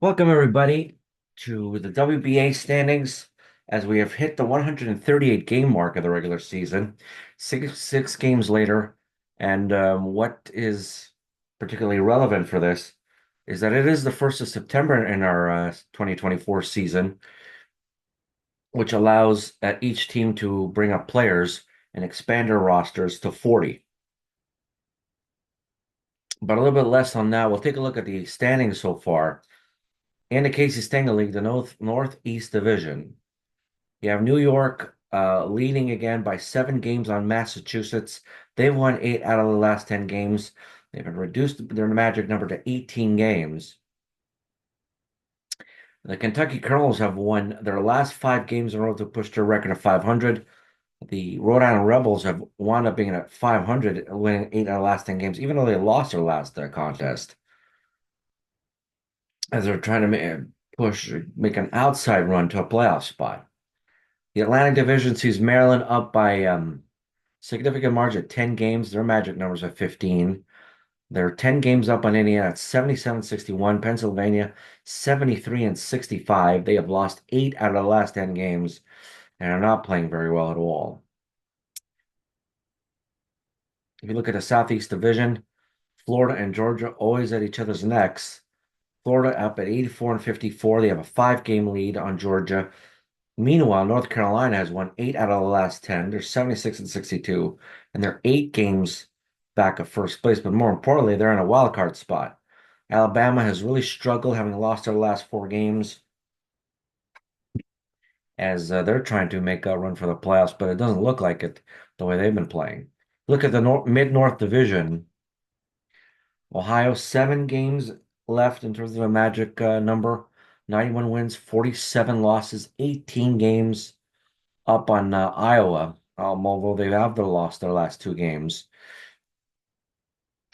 Welcome, everybody, to the WBA standings as we have hit the 138 game mark of the regular season, six games later. And what is particularly relevant for this is that it is the 1st of September in our 2024 season, which allows each team to bring up players and expand their rosters to 40. But a little bit less on that. We'll take a look at the standings so far. In the Casey Stengel League, the Northeast Division. You have New York leading again by 7 games on Massachusetts. They've won 8 out of the last 10 games. They've been reduced their magic number to 18 games. The Kentucky Colonels have won their last 5 games in a row to push their record of 500. The Rhode Island Rebels have wound up being at 500, winning 8 out of the last 10 games, even though they lost their last contest, as they're trying to make an outside run to a playoff spot. The Atlantic Division sees Maryland up by significant margin at 10 games. Their magic numbers are 15. They're 10 games up on Indiana at 77-61. Pennsylvania 73-65. They have lost 8 out of the last 10 games and are not playing very well at all. If you look at the Southeast Division, Florida and Georgia always at each other's necks. Florida up at 84-54. They have a 5-game lead on Georgia. Meanwhile, North Carolina has won 8 out of the last 10. They're 76-62, and they're 8 games back of first place. But more importantly, they're in a wild card spot. Alabama has really struggled, having lost their last 4 games, as they're trying to make a run for the playoffs, but it doesn't look like it the way they've been playing. Look at the Mid-North Division. Ohio, 7 games left in terms of a magic number. 91 wins, 47 losses, 18 games up on Iowa, although they have lost their last 2 games.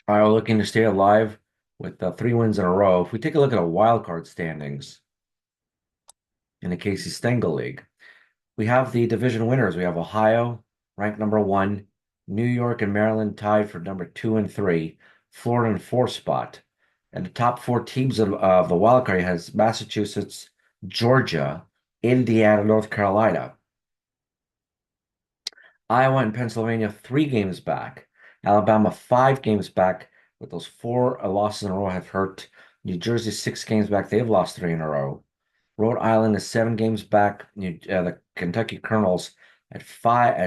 Iowa looking to stay alive with 3 wins in a row. If we take a look at a wild card standings in the Casey Stengel League, we have the division winners. We have Ohio ranked number 1, New York and Maryland tied for number 2 and 3, Florida in 4th spot. And the top 4 teams of the wild card has Massachusetts, Georgia, Indiana, North Carolina. Iowa and Pennsylvania 3 games back. Alabama 5 games back, with those 4 losses in a row have hurt. New Jersey 6 games back. They've lost 3 in a row. Rhode Island is 7 games back. The Kentucky Colonels at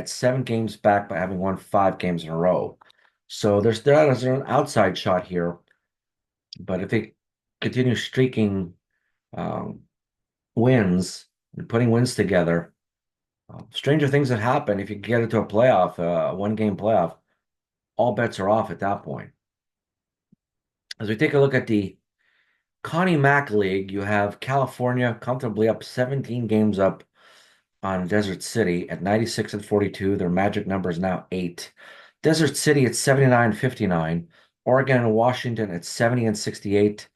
7 games back, but having won 5 games in a row. So there's an outside shot here. But if they continue streaking wins and putting wins together, stranger things have happened. If you get into a playoff, a 1-game playoff, all bets are off at that point. As we take a look at the Connie Mack League, you have California comfortably up 17 games up on Desert City at 96-42. Their magic number is now 8. Desert City at 79-59. Oregon and Washington at 70-68.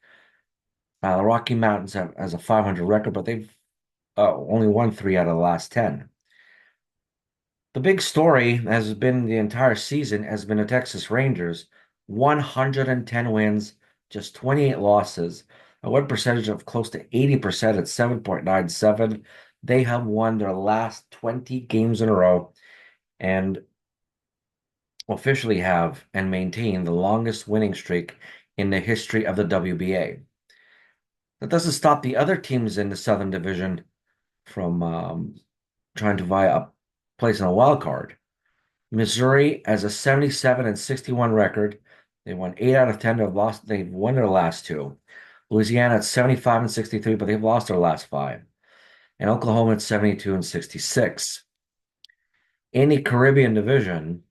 The Rocky Mountains has a 500 record, but they've only won 3 out of the last 10. The big story has been the entire season has been the Texas Rangers, 110 wins, just 28 losses, a win percentage of close to 80% at 7.97. They have won their last 20 games in a row and officially have and maintain the longest winning streak in the history of the WBA. That doesn't stop the other teams in the Southern Division from trying to vie a place in a wild card. Missouri has a 77-61 record. They won 8 out of 10. They've won their last 2. Louisiana at 75-63, but they've lost their last 5. And Oklahoma at 72-66. In the Caribbean division,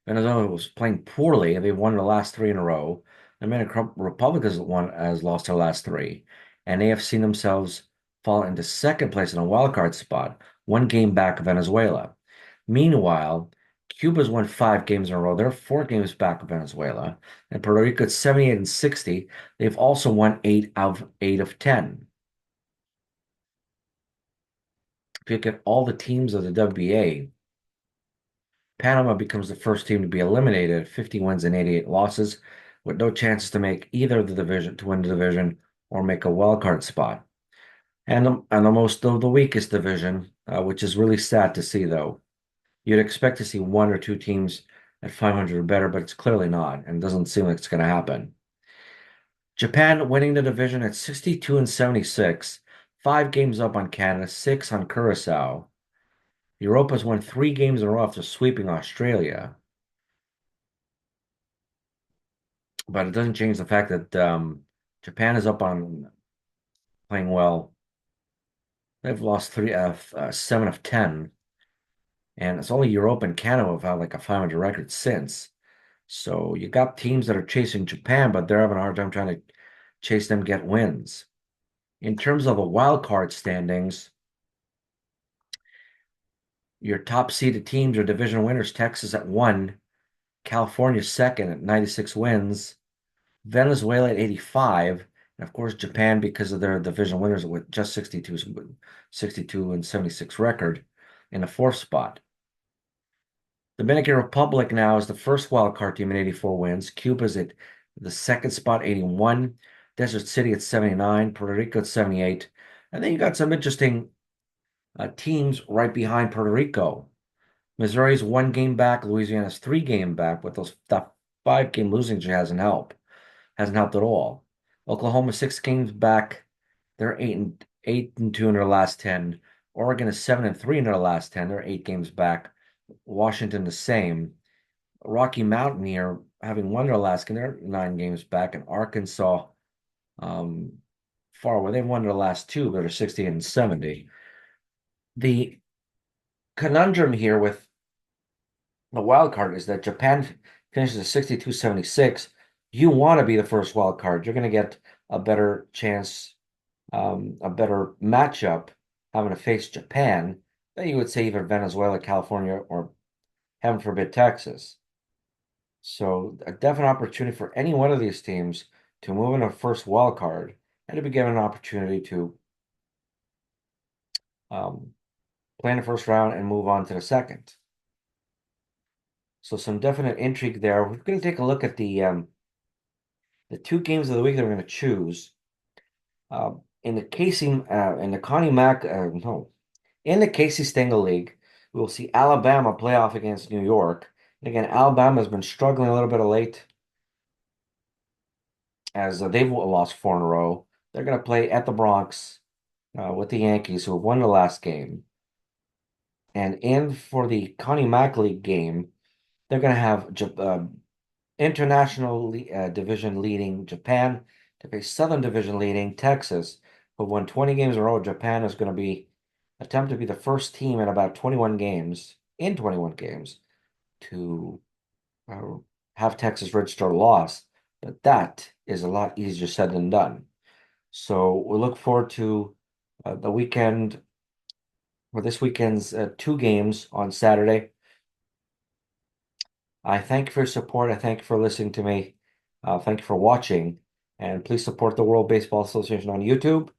Venezuela was playing poorly, and they've won their last 3 in a row. The Dominican Republic has lost their last 3, and they have seen themselves fall into second place in a wild card spot, 1 game back of Venezuela. Meanwhile, Cuba's won 5 games in a row. They're 4 games back of Venezuela. And Puerto Rico at 78-60. They've also won 8 out of 8 of 10. If you look at all the teams of the WBA, Panama becomes the first team to be eliminated at 50 wins and 88 losses, with no chances to make either of the division to win the division or make a wild card spot. And the most of the weakest division, which is really sad to see though. You'd expect to see one or two teams at 500 or better, but it's clearly not, and doesn't seem like it's going to happen. Japan winning the division at 62 and 76, 5 games up on Canada, 6 on Curacao. Europa's won 3 games in a row after sweeping Australia, but it doesn't change the fact that Japan is up on playing well. They've lost 7 of 10, and it's only Europa and Canada have had like a 500 record since. So you got teams that are chasing Japan, but they're having a hard time trying to chase them get wins. In terms of the wild card standings, your top seeded teams are division winners, Texas at 1, California second at 96 wins, Venezuela at 85, and of course Japan because of their division winners with just 62 and 76 record in the fourth spot. Dominican Republic now is the first wild card team at 84 wins. Cuba's at the second spot, 81. Desert City at 79. Puerto Rico at 78. And then you got some interesting teams right behind Puerto Rico. Missouri's 1 game back. Louisiana's 3 game back. But that 5 game losing streak hasn't helped at all. Oklahoma 6 games back. They're 8-2 in their last 10. Oregon is 7-3 in their last 10. They're 8 games back. Washington the same. Rocky Mountaineer having won their last game, they're 9 games back, and Arkansas um, far away. They've won their last 2, but they're 60 and 70. The conundrum here with the wild card is that Japan finishes at 62-76. You want to be the first wild card. You're going to get a better chance, a better matchup having to face Japan than you would say even Venezuela, California, or heaven forbid, Texas. So a definite opportunity for any one of these teams to move in a first wild card and to be given an opportunity to um, play in the first round and move on to the second. So some definite intrigue there. We're going to take a look at the 2 games of the week that we're going to choose. In the Connie Mack, no, in the Casey Stengel League, we will see Alabama play off against New York. And again, Alabama has been struggling a little bit of late as they've lost 4 in a row. They're going to play at the Bronx with the Yankees, who have won the last game. And in for the Connie Mack League game, they're going to have international division leading Japan to face Southern division leading Texas, who won 20 games in a row. Japan is going to attempt to be the first team in about 21 games, to have Texas register a loss. But that is a lot easier said than done. So we look forward to the weekend, or this weekend's 2 games on Saturday. I thank you for your support. I thank you for listening to me. Thank you for watching. And please support the World Baseball Association on YouTube.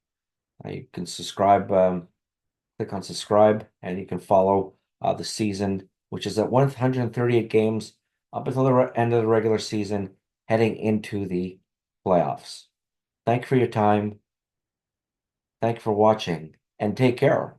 You can subscribe, click on subscribe, and you can follow the season, which is at 138 games up until the end of the regular season, heading into the playoffs. Thank you for your time. Thank you for watching, and take care.